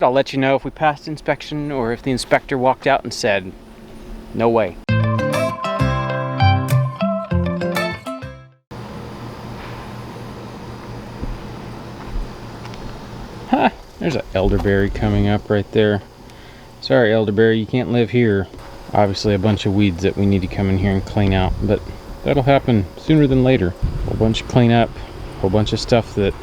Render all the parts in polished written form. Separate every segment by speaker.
Speaker 1: I'll let you know if we passed inspection or if the inspector walked out and said, no way. Huh, there's an elderberry coming up right there. Sorry, elderberry, you can't live here. Obviously a bunch of weeds that we need to come in here and clean out, but that'll happen sooner than later. A whole bunch of cleanup, a whole bunch of stuff that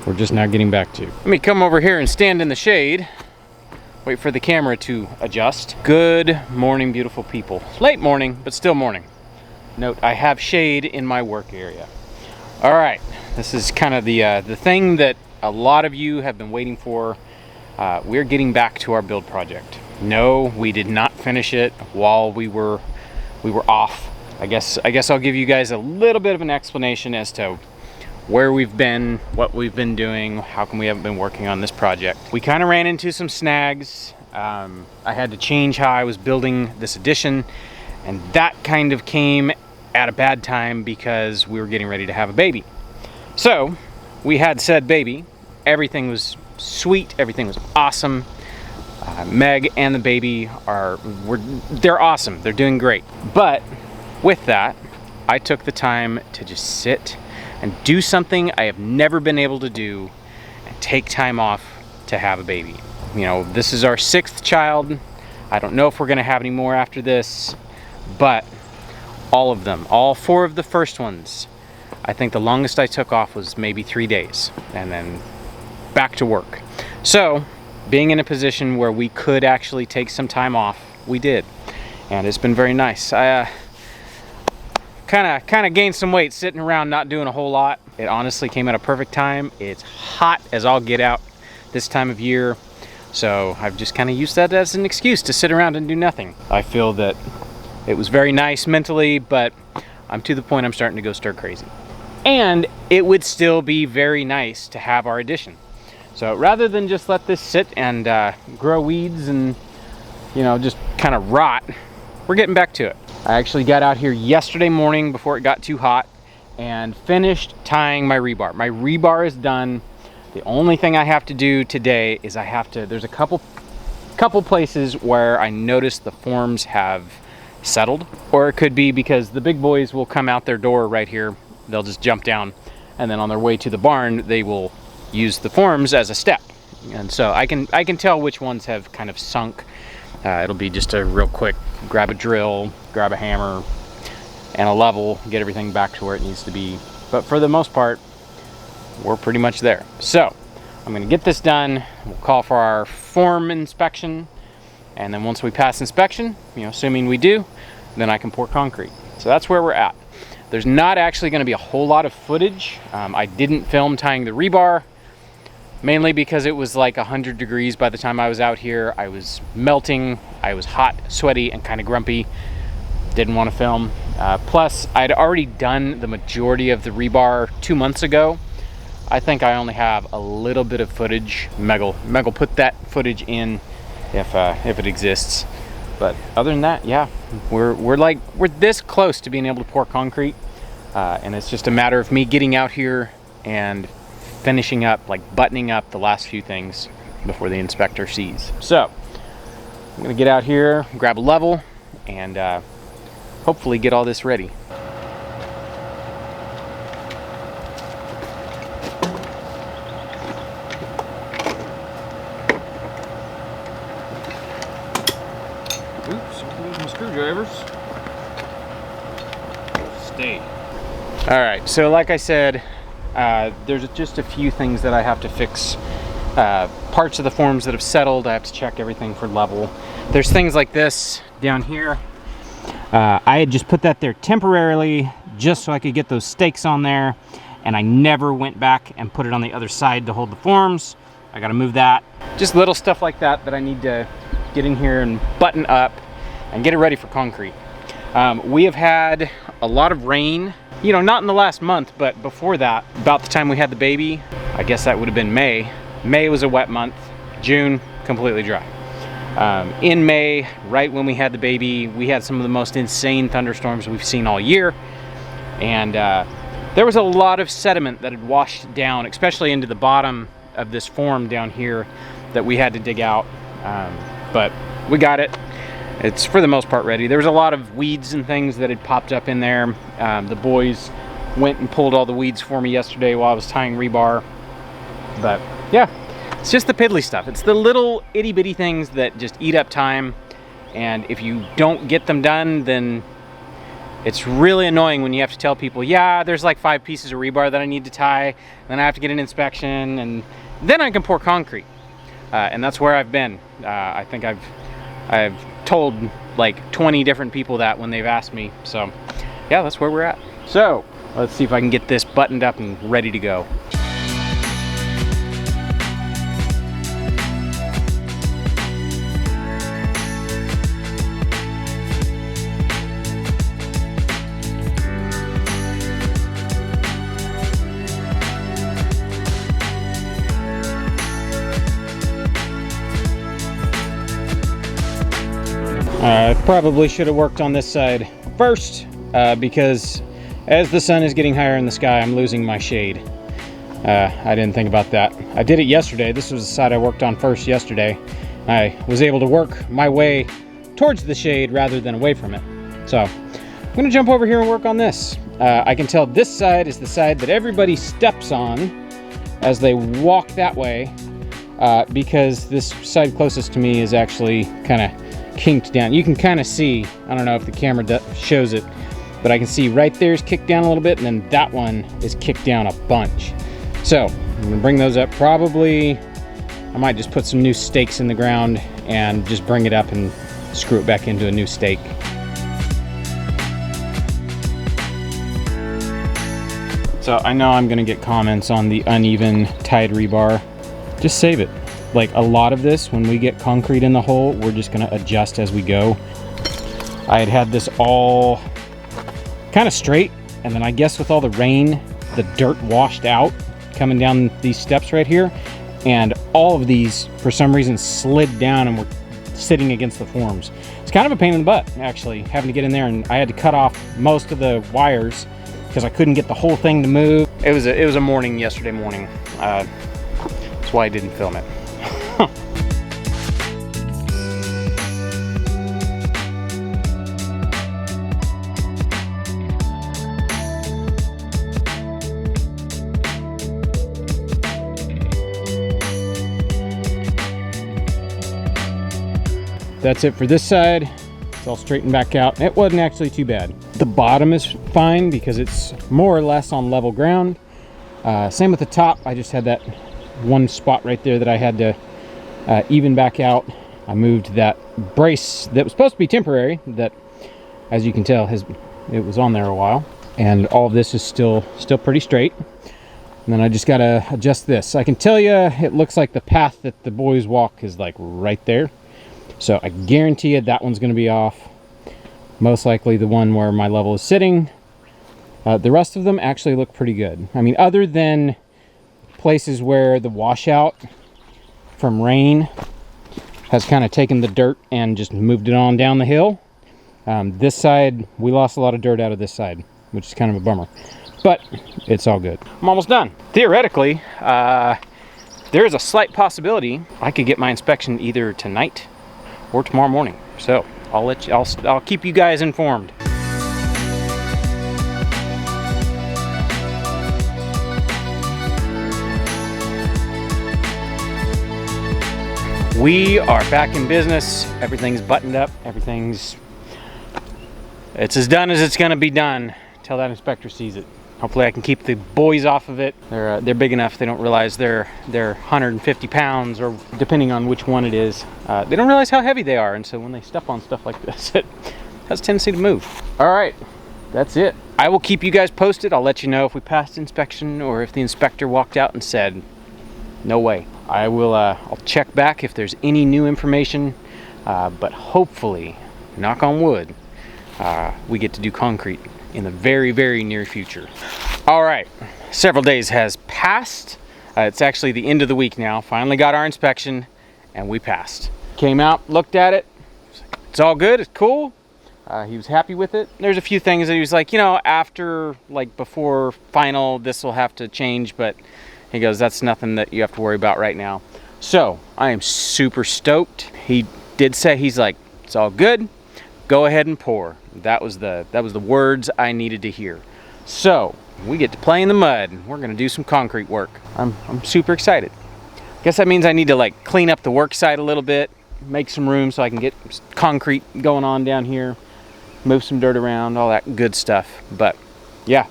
Speaker 1: we're just now getting back to. Let me come over here and stand in the shade. Wait for the camera to adjust. Good morning, beautiful people. Late morning, but still morning. Note, I have shade in my work area. All right, this is kind of the thing that a lot of you have been waiting for. We're getting back to our build project. No, we did not finish it while we were off. I guess I'll give you guys a little bit of an explanation as to where we've been, what we've been doing, how come we haven't been working on this project. We kind of ran into some snags. I had to change how I was building this addition, and that kind of came at a bad time because we were getting ready to have a baby. So we had said baby. Everything was sweet, everything was awesome. Meg and the baby they're awesome, they're doing great. But with that, I took the time to just sit and do something I have never been able to do, and take time off to have a baby. You know, this is our 6th child. I don't know if we're gonna have any more after this, but all of them, all 4 of the first ones, I think the longest I took off was maybe 3 days, and then back to work. So being in a position where we could actually take some time off, we did, and it's been very nice. I kind of gained some weight sitting around not doing a whole lot. It honestly came at a perfect time. It's hot as all get out this time of year, so I've just kind of used that as an excuse to sit around and do nothing. I feel that it was very nice mentally, but I'm to the point I'm starting to go stir crazy. And it would still be very nice to have our addition. So rather than just let this sit and grow weeds and, you know, just kind of rot, we're getting back to it. I actually got out here yesterday morning before it got too hot and finished tying my rebar. My rebar is done. The only thing I have to do today is there's a couple places where I noticed the forms have settled, or it could be because the big boys will come out their door right here. They'll just jump down, and then on their way to the barn, they will use the forms as a step. And so I can tell which ones have kind of sunk. It'll be just a real quick grab a drill, grab a hammer, and a level, get everything back to where it needs to be. But for the most part, we're pretty much there. So I'm gonna get this done. We'll call for our form inspection, and then once we pass inspection, you know, assuming we do, then I can pour concrete. So that's where we're at. There's not actually gonna be a whole lot of footage. I didn't film tying the rebar, mainly because it was like 100 degrees by the time I was out here. I was melting, I was hot, sweaty, and kind of grumpy. Didn't want to film. Plus, I'd already done the majority of the rebar 2 months ago. I think I only have a little bit of footage. Meg will put that footage in if it exists. But other than that, yeah, we're this close to being able to pour concrete, and it's just a matter of me getting out here and finishing up, like buttoning up the last few things before the inspector sees. So I'm gonna get out here, grab a level, and hopefully get all this ready. Oops, I'm using screwdrivers. Stay. All right, so like I said, there's just a few things that I have to fix. Parts of the forms that have settled, I have to check everything for level. There's things like this down here. I had just put that there temporarily just so I could get those stakes on there, and I never went back and put it on the other side to hold the forms. I gotta move that. Just little stuff like that that I need to get in here and button up and get it ready for concrete. We have had a lot of rain, you know, not in the last month, but before that, about the time we had the baby. I guess that would have been May. May was a wet month. June, completely dry. In May, right when we had the baby, we had some of the most insane thunderstorms we've seen all year. And there was a lot of sediment that had washed down, especially into the bottom of this form down here that we had to dig out, but we got it. It's for the most part ready. There was a lot of weeds and things that had popped up in there. The boys went and pulled all the weeds for me yesterday while I was tying rebar. But yeah, it's just the piddly stuff. It's the little itty bitty things that just eat up time. And if you don't get them done, then it's really annoying when you have to tell people, yeah, there's like 5 pieces of rebar that I need to tie. Then I have to get an inspection, and then I can pour concrete. And that's where I've been. I think I've told like 20 different people that when they've asked me. So yeah, that's where we're at. So let's see if I can get this buttoned up and ready to go. I probably should have worked on this side first because as the sun is getting higher in the sky, I'm losing my shade. I didn't think about that. I did it yesterday. This was the side I worked on first yesterday. I was able to work my way towards the shade rather than away from it. So I'm gonna jump over here and work on this. I can tell this side is the side that everybody steps on as they walk that way because this side closest to me is actually kind of kinked down. You can kind of see, I don't know if the camera shows it, but I can see right there is kicked down a little bit, and then that one is kicked down a bunch. So I'm gonna bring those up. Probably I might just put some new stakes in the ground and just bring it up and screw it back into a new stake. So I know I'm gonna get comments on the uneven tied rebar. Just save it. Like a lot of this, when we get concrete in the hole, we're just gonna adjust as we go. I had this all kind of straight, and then I guess with all the rain, the dirt washed out coming down these steps right here, and all of these, for some reason, slid down and were sitting against the forms. It's kind of a pain in the butt, actually, having to get in there, and I had to cut off most of the wires because I couldn't get the whole thing to move. It was a morning yesterday morning. That's why I didn't film it. That's it for this side. It's all straightened back out. It wasn't actually too bad. The bottom is fine because it's more or less on level ground. Same with the top. I just had that one spot right there that I had to even back out. I moved that brace that was supposed to be temporary, that, as you can tell, it was on there a while. And all of this is still pretty straight. And then I just gotta adjust this. I can tell you, it looks like the path that the boys walk is like right there. So I guarantee you that one's going to be off. Most likely the one where my level is sitting. The rest of them actually look pretty good. I mean, other than places where the washout from rain has kind of taken the dirt and just moved it on down the hill. This side, we lost a lot of dirt out of this side, which is kind of a bummer. But it's all good. I'm almost done. Theoretically, there is a slight possibility I could get my inspection either tonight or tomorrow morning. So I'll keep you guys informed. We are back in business. Everything's buttoned up. It's as done as it's gonna be done until that inspector sees it. Hopefully I can keep the boys off of it. They're big enough, they don't realize they're 150 pounds, or depending on which one it is. They don't realize how heavy they are, and so when they step on stuff like this, it has a tendency to move. All right, that's it. I will keep you guys posted. I'll let you know if we passed inspection or if the inspector walked out and said, no way. I will, I'll check back if there's any new information, but hopefully, knock on wood, we get to do concrete in the very, very near future. All right, several days has passed. It's actually the end of the week now. Finally got our inspection and we passed. Came out, looked at it. It's all good, it's cool. He was happy with it. There's a few things that he was like, you know, after, like before final, this will have to change, but He goes, that's nothing that you have to worry about right now. So I am super stoked. He did say, he's like, it's all good. Go ahead and pour. That was the words I needed to hear. So we get to play in the mud. We're gonna do some concrete work. I'm super excited. Guess that means I need to like clean up the work site a little bit, make some room so I can get concrete going on down here, move some dirt around, all that good stuff. But yeah,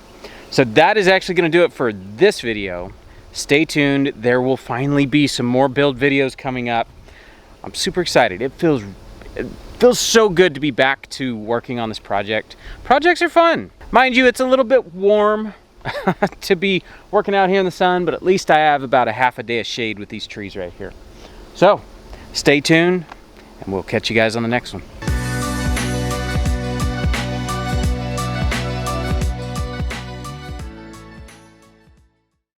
Speaker 1: so that is actually gonna do it for this video. Stay tuned. There will finally be some more build videos coming up. I'm super excited. It feels so good to be back to working on this project. Projects are fun. Mind you, it's a little bit warm to be working out here in the sun, but at least I have about a half a day of shade with these trees right here. So stay tuned and we'll catch you guys on the next one.